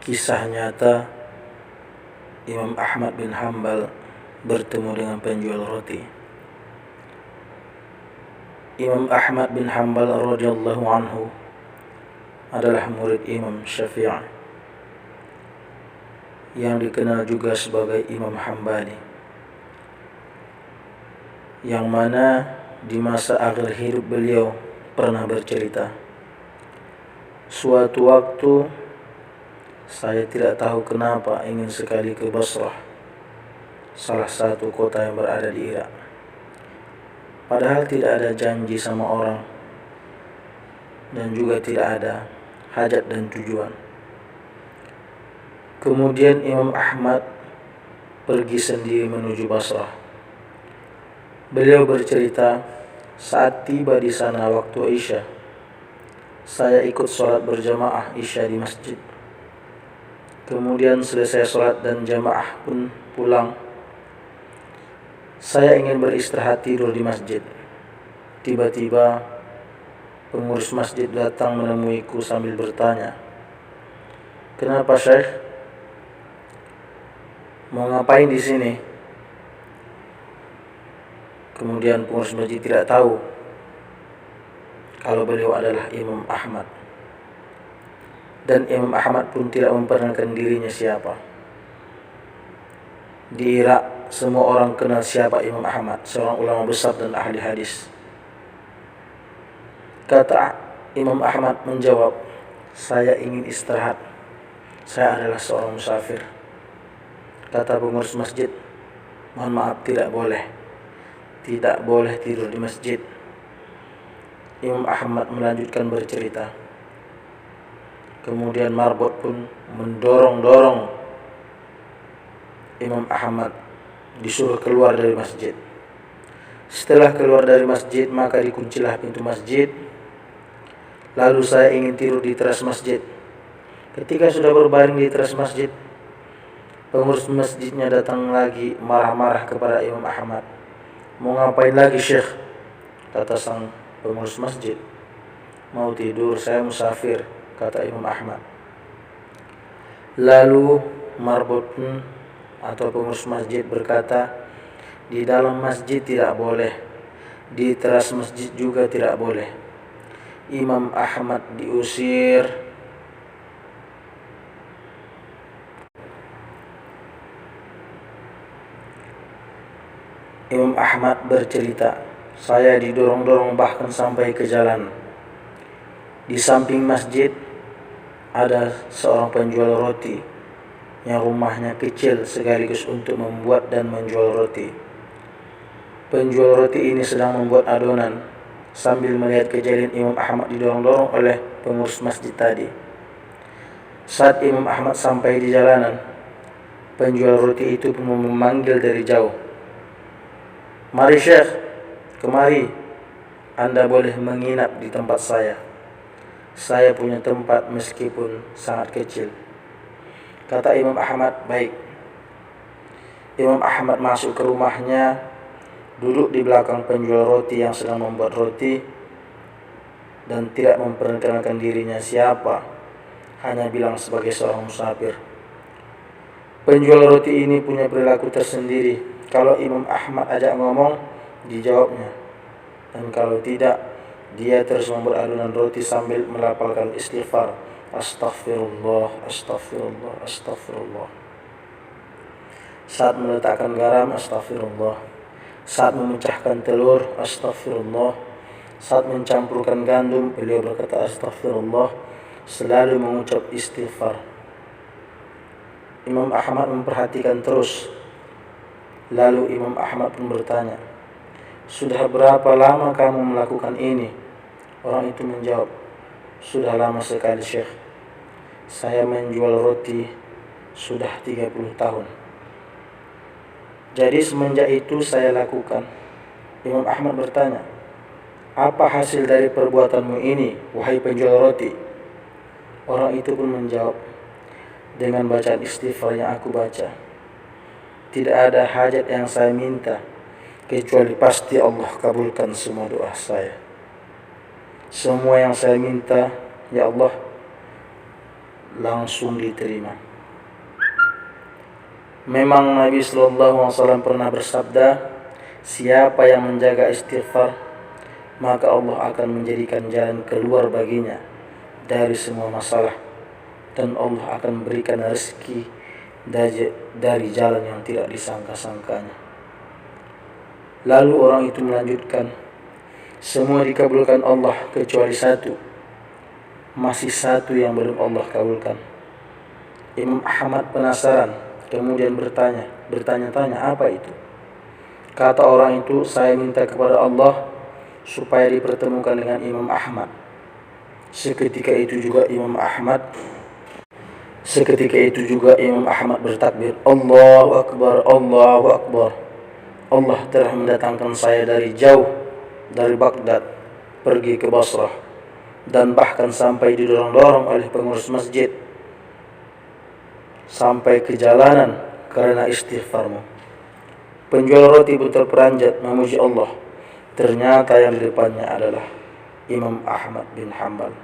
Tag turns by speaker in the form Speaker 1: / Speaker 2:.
Speaker 1: Kisah nyata Imam Ahmad bin Hanbal bertemu dengan penjual roti. Imam Ahmad bin Hanbal radhiyallahu anhu adalah murid Imam Syafi'i yang dikenal juga sebagai Imam Hambali, yang mana di masa akhir hidup beliau pernah bercerita, suatu waktu saya tidak tahu kenapa ingin sekali ke Basrah, salah satu kota yang berada di Irak. Padahal tidak ada janji sama orang dan juga tidak ada hajat dan tujuan. Kemudian Imam Ahmad pergi sendiri menuju Basrah. Beliau bercerita, saat tiba di sana waktu Isya, saya ikut sholat berjamaah Isya di masjid. Kemudian selesai sholat dan jamaah pun pulang. Saya ingin beristirahat tidur di masjid. Tiba-tiba pengurus masjid datang menemuiku sambil bertanya, "Kenapa Syekh? Mau ngapain di sini?" Kemudian pengurus masjid tidak tahu kalau beliau adalah Imam Ahmad. Dan Imam Ahmad pun tidak memperkenalkan dirinya siapa. Di Irak semua orang kenal siapa Imam Ahmad, seorang ulama besar dan ahli hadis. Kata Imam Ahmad menjawab, "Saya ingin istirahat. Saya adalah seorang musafir." Kata pengurus masjid, "Mohon maaf, tidak boleh. Tidak boleh tidur di masjid." Imam Ahmad melanjutkan bercerita. Kemudian marbot pun mendorong-dorong Imam Ahmad, disuruh keluar dari masjid. Setelah keluar dari masjid, maka dikuncilah pintu masjid. Lalu saya ingin tidur di teras masjid. Ketika sudah berbaring di teras masjid, pengurus masjidnya datang lagi marah-marah kepada Imam Ahmad. "Mau ngapain lagi Syekh?" Kata sang pengurus masjid. "Mau tidur, saya musafir," kata Imam Ahmad. Lalu marbot pun atau pengurus masjid berkata, "Di dalam masjid tidak boleh, di teras masjid juga tidak boleh." Imam Ahmad diusir. Imam Ahmad bercerita, "Saya didorong-dorong bahkan sampai ke jalan. Di samping masjid ada seorang penjual roti yang rumahnya kecil sekaligus untuk membuat dan menjual roti. Penjual roti ini sedang membuat adonan sambil melihat kejadian Imam Ahmad didorong-dorong oleh pengurus masjid tadi. Saat Imam Ahmad sampai di jalanan, penjual roti itu pun memanggil dari jauh, "Mari Syekh, kemari. Anda boleh menginap di tempat saya. Saya punya tempat meskipun sangat kecil." Kata Imam Ahmad, "Baik." Imam Ahmad masuk ke rumahnya, duduk di belakang penjual roti yang sedang membuat roti, dan tidak memperkenalkan dirinya siapa, hanya bilang sebagai seorang musafir. Penjual roti ini punya perilaku tersendiri. Kalau Imam Ahmad ajak ngomong, dijawabnya, dan kalau tidak, dia terus membuat adonan roti sambil melafalkan istighfar, "Astaghfirullah, astaghfirullah, astaghfirullah." Saat meletakkan garam, astaghfirullah. Saat memecahkan telur, astaghfirullah. Saat mencampurkan gandum, beliau berkata astaghfirullah, selalu mengucap istighfar. Imam Ahmad memperhatikan terus. Lalu Imam Ahmad pun bertanya, "Sudah berapa lama kamu melakukan ini?" Orang itu menjawab, "Sudah lama sekali Syekh. Saya menjual roti sudah 30 tahun. Jadi semenjak itu saya lakukan." Imam Ahmad bertanya, "Apa hasil dari perbuatanmu ini, wahai penjual roti?" Orang itu pun menjawab, "Dengan bacaan istighfar yang aku baca, tidak ada hajat yang saya minta, kecuali pasti Allah kabulkan semua doa saya. Semua yang saya minta, ya Allah, langsung diterima. Memang Nabi SAW pernah bersabda, siapa yang menjaga istighfar, maka Allah akan menjadikan jalan keluar baginya dari semua masalah, dan Allah akan memberikan rezeki dari jalan yang tidak disangka-sangkanya. Lalu orang itu melanjutkan, semua dikabulkan Allah kecuali satu, masih satu yang belum Allah kabulkan. Imam Ahmad penasaran, kemudian bertanya-tanya apa itu. Kata orang itu, saya minta kepada Allah supaya dipertemukan dengan Imam Ahmad. Seketika itu juga Imam Ahmad bertakbir, Allahu Akbar, Allahu Akbar. Allah telah mendatangkan saya dari jauh, dari Baghdad pergi ke Basrah, dan bahkan sampai didorong-dorong oleh pengurus masjid sampai ke jalanan karena istighfarmu. Penjual roti pun terperanjat memuji Allah. Ternyata yang di depannya adalah Imam Ahmad bin Hanbal.